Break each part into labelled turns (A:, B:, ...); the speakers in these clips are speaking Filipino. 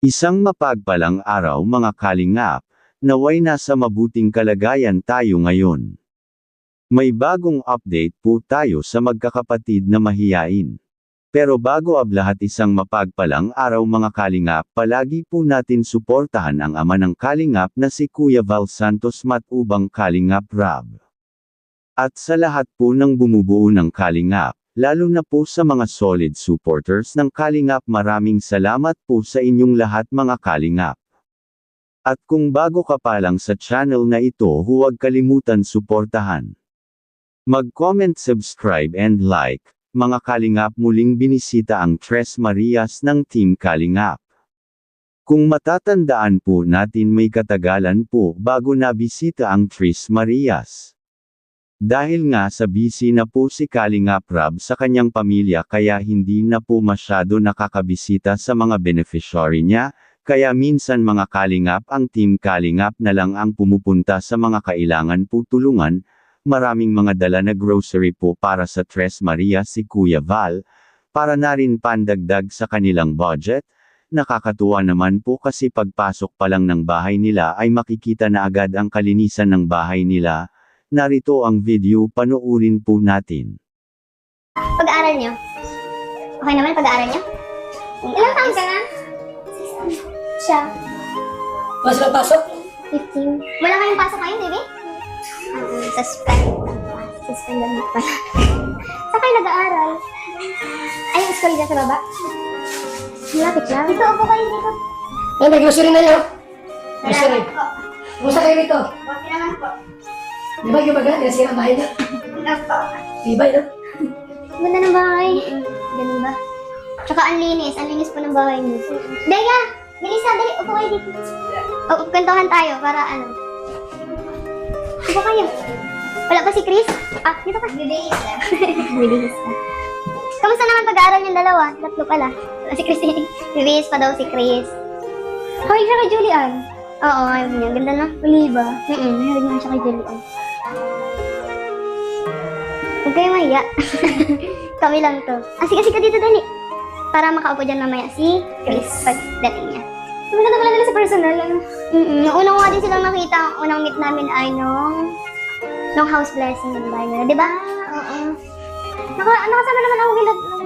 A: Isang mapagpalang araw mga kalingap, naway nasa mabuting kalagayan tayo ngayon. May bagong update po tayo sa magkakapatid na mahiyain. Pero bago ang lahat isang mapagpalang araw mga kalingap, palagi po natin suportahan ang ama ng kalingap na si Kuya Val Santos Matubang Kalingap Rab. At sa lahat po ng bumubuo ng kalingap, lalo na po sa mga solid supporters ng Kalingap, maraming salamat po sa inyong lahat mga Kalingap. At kung bago ka pa lang sa channel na ito, huwag kalimutan suportahan. Mag-comment, subscribe and like. Mga Kalingap, muling binisita ang Tres Marias ng Team Kalingap. Kung matatandaan po natin, may katagalan po bago nabisita ang Tres Marias. Dahil nga sa busy na po si Kalingap Rab sa kanyang pamilya, kaya hindi na po masyado nakakabisita sa mga beneficiary niya, kaya minsan mga Kalingap ang Team Kalingap na lang ang pumupunta sa mga kailangan po tulungan. Maraming mga dala na grocery po para sa Tres Marias si Kuya Val, para na rin pandagdag sa kanilang budget. Nakakatuwa naman po kasi pagpasok pa lang ng bahay nila ay makikita na agad ang kalinisan ng bahay nila. Narito ang video, panoorin po natin.
B: Pag-aaral niyo? Okay naman pag-aaral niyo? Ilang taon ka na? Siya.
C: Mas lang pasok?
B: 15. Wala kayong pasok ngayon, baby? Suspended na pala. Saan kayo nag-aaral? Ay, yung school dyan sa baba? Malapit lang. Dito, upo kayo dito.
C: Ay, may grocery na yun. Grocery. Kumusta kayo rito?
B: Okay naman po.
C: Di ba yung baga? Nasira ang bahay niya?
B: Opo.
C: Di ba yun?
B: Ganda ng bahay. Ganun ba? Tsaka ang linis po ng bahay niyo. Daya! Melissa, dali, upo kayo dito. O, kwentuhan tayo para ano. Upo kayo. Wala pa si Chris? Ah, dito ka. Bibihis na. Bibihis na. Kamusta naman pag-aaral niyong dalawa? Tatlo pala. Wala si Chris. Bibihis pa daw si Chris. Hawaii siya kay Julian. Oo, ayaw niya. Ganda na. Uli ba? Nahilig naman siya kay Julian. Huwag kayo mahiya. Kami lang to. Ah, sige ka dito, dali. Para makaupo dyan mamaya si Chris pagdating niya. Ang ganda pala nila sa personal, ano? Noong una ko nga din silang nakita, ang unang meet namin ay nung house blessing ng bahay nila, di ba? Oo. Nakasama naman ako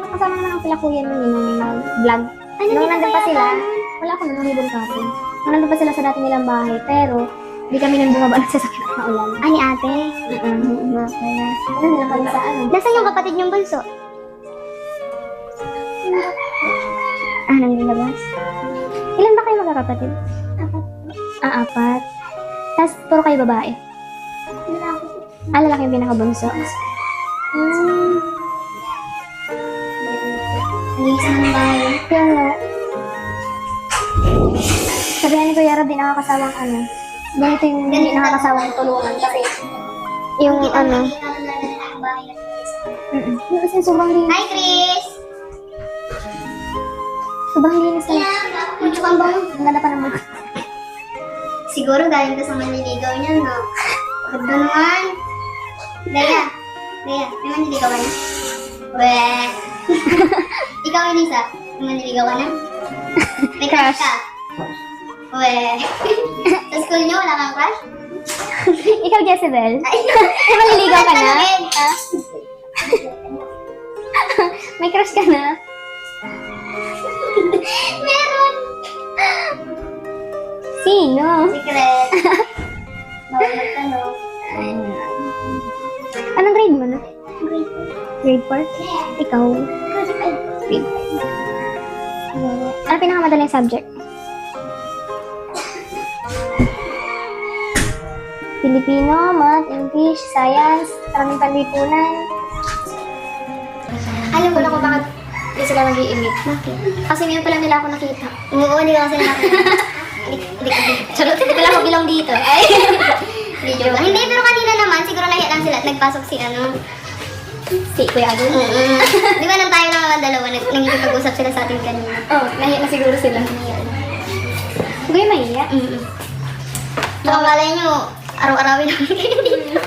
B: nakasama naman ako kila kuya nun yung vlog. Ay, nung nandun pa sila, wala ako nung ribbon cutting. Nung nandun pa sila sa dati nilang bahay, pero di kami nang bumaba sa sakit na ulan. Ah, ni ate? Kaya, ano nila kami sa ano? Nasaan yung kapatid niyong bunso? Ah, nangyayabas? Ilan ba kayo magkakapatid? Apat. Ah, apat. Tapos, puro kayo babae? Lalaki. Ah, lalaki yung pinakabunso? Nag-iisa ng bahay. Kaya nga. Sabihan ni Kuya Rob, di nakakasawang ano. Ganito yung hindi nakakasawang tulungan. Kasi, yung ano. Kasi sobrang linis. Hi, Chris! Sobrang linis na. Ang tsukang bango. Ang ganda pa naman. Siguro galing ka sa manliligaw niya, no? Ganda naman. Daya, may manliligaw ka na? Weh. Ikaw, Elisa, may manliligaw ka na? May crush ka? Weh. Sa school niyo, wala kang crush? Ikaw, Jezebel? May manliligaw ka na? May crush ka na? Meron! Sino? Secret. Bawal magtanong. Anong grade mo na? Grade 4? Ikaw? Grade 5. Ano pinakamadaling subject? Filipino, Math, English, Science, Karaming Panlipunan. Alam mo na kung bakit hindi sila nag-i-emit. Bakit? Kasi ngayon pa lang nila ako nakita. Oo, hindi ko kasi nakita. Charot, hindi pala ako bilong dito. Ay, hindi, pero kanina naman, siguro nahiya lang sila at nagpasok si si Kuya Agul. Di ba nang tayo lang naman dalawa, nangikipag-usap sila sa atin kanina. Oo, nahiya na siguro sila. Huwag kayo mahiya. Baka malay nyo, araw-arawin namin kayo dito.